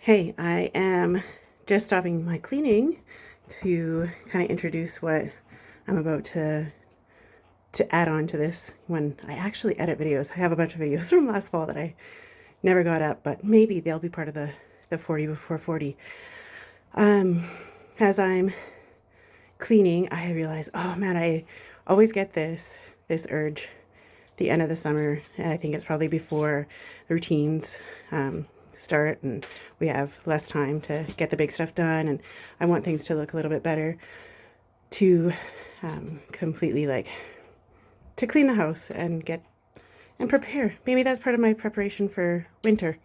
Hey, I am just stopping my cleaning to kind of introduce what I'm about to add on to this when I actually edit videos. I have a bunch of videos from last fall that I never got up, but maybe they'll be part of the 40 before 40. As I'm cleaning, I realize, oh man, I always get this urge the end of the summer, and I think it's probably before the routines start and we have less time to get the big stuff done, and I want things to look a little bit better, to completely to clean the house and prepare. Maybe that's part of my preparation for winter.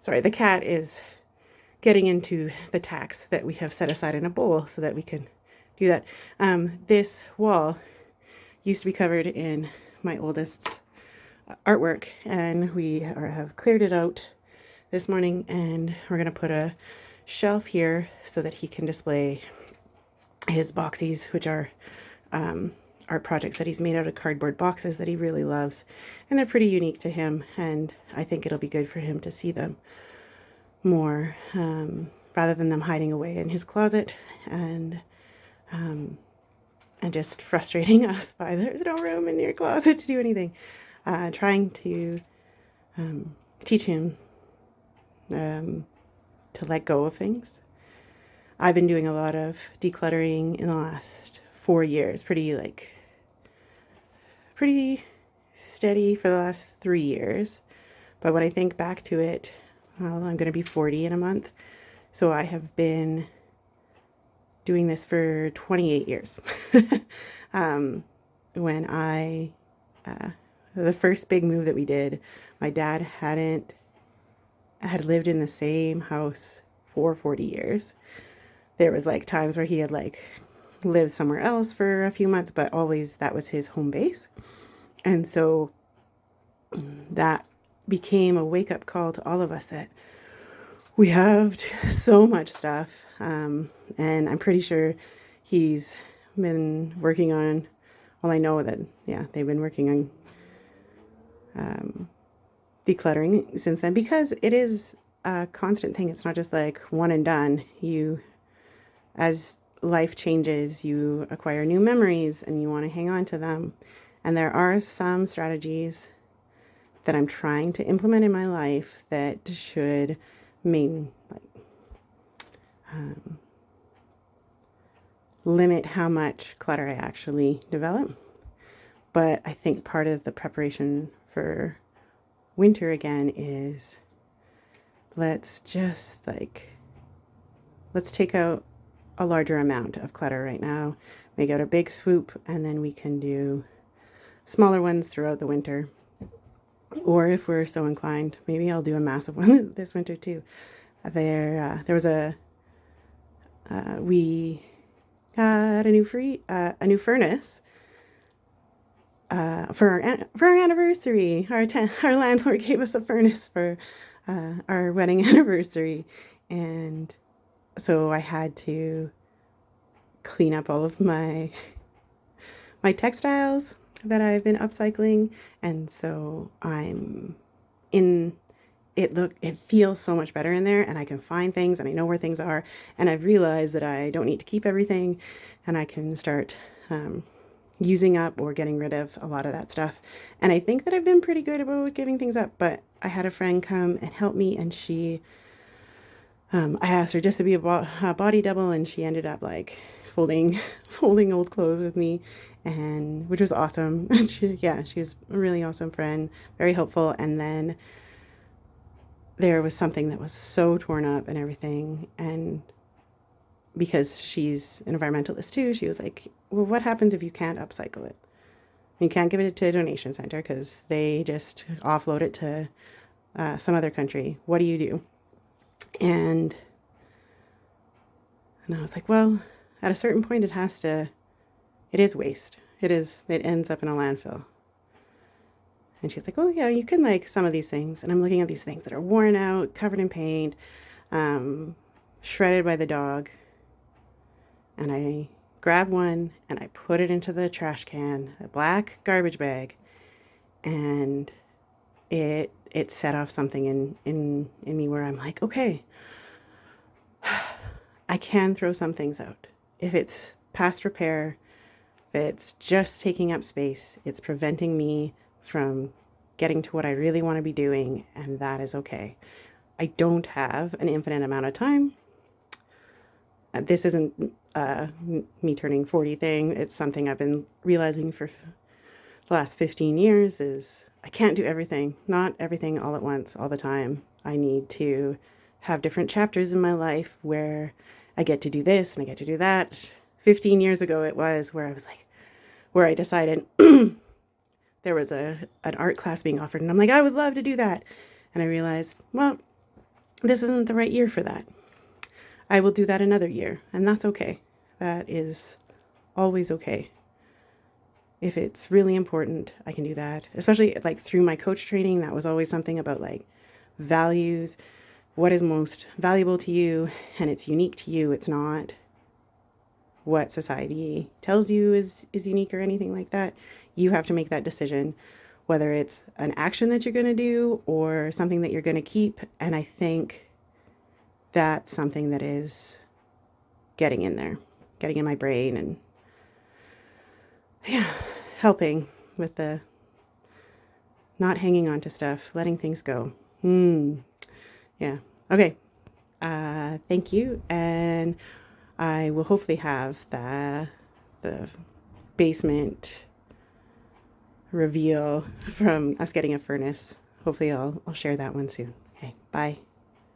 Sorry, the cat is getting into the tacks that we have set aside in a bowl so that we can do that. This wall used to be covered in my oldest's artwork, and we have cleared it out this morning, and we're going to put a shelf here so that he can display his boxies, which are art projects that he's made out of cardboard boxes that he really loves, and they're pretty unique to him, and I think it'll be good for him to see them more rather than them hiding away in his closet and just frustrating us by there's no room in your closet to do anything. Trying to teach him to let go of things. I've been doing a lot of decluttering in the last 4 years, pretty steady for the last 3 years. But when I think back to it, well, I'm going to be 40 in a month. So I have been doing this for 28 years. When the first big move that we did, my dad had lived in the same house for 40 years. There was times where he had lived somewhere else for a few months, but always that was his home base. And so that became a wake-up call to all of us that we have so much stuff. And I'm pretty sure he's been working on, well, I know that, yeah, they've been working on decluttering since then, because it is a constant thing. It's not just one and done. As life changes, you acquire new memories and you want to hang on to them. And there are some strategies that I'm trying to implement in my life that should mean limit how much clutter I actually develop. But I think part of the preparation for winter again is let's take out a larger amount of clutter right now, make out a big swoop, and then we can do smaller ones throughout the winter. Or if we're so inclined, maybe I'll do a massive one this winter too. There was we got a new furnace for our anniversary. Our landlord gave us a furnace for our wedding anniversary, and so I had to clean up all of my textiles that I've been upcycling, and so I'm in it. It feels so much better in there, and I can find things, and I know where things are, and I've realized that I don't need to keep everything, and I can start using up or getting rid of a lot of that stuff. And I think that I've been pretty good about giving things up, but I had a friend come and help me, and I asked her just to be a body double, and she ended up folding old clothes with me, and which was awesome. She's a really awesome friend, very helpful. And then there was something that was so torn up and everything, and because she's an environmentalist too, she was like, well, what happens if you can't upcycle it? You can't give it to a donation center because they just offload it to some other country. What do you do? And I was like, well, at a certain point it is waste. It ends up in a landfill. And she's like, well, yeah, you can some of these things. And I'm looking at these things that are worn out, covered in paint, shredded by the dog. And I grabbed one and I put it into the trash can, a black garbage bag, and it set off something in me where I'm like, okay, I can throw some things out. If it's past repair, if it's just taking up space, it's preventing me from getting to what I really want to be doing, and that is okay. I don't have an infinite amount of time. This isn't me turning 40 thing. It's something I've been realizing for the last 15 years is I can't do everything, not everything all at once, all the time. I need to have different chapters in my life where I get to do this and I get to do that. 15 years ago it was where I was like, where I decided there was an art class being offered and I'm like, I would love to do that. And I realized, well, this isn't the right year for that. I will do that another year, and that's okay. That is always okay. If it's really important, I can do that. Especially like through my coach training, that was always something about like values, what is most valuable to you, and it's unique to you. It's not what society tells you is unique or anything like that. You have to make that decision, whether it's an action that you're going to do or something that you're going to keep. And I think that's something that is getting in there, getting in my brain and yeah, helping with the not hanging on to stuff, letting things go. Yeah. Okay. Thank you. And I will hopefully have the basement reveal from us getting a furnace. Hopefully I'll share that one soon. Okay. Bye.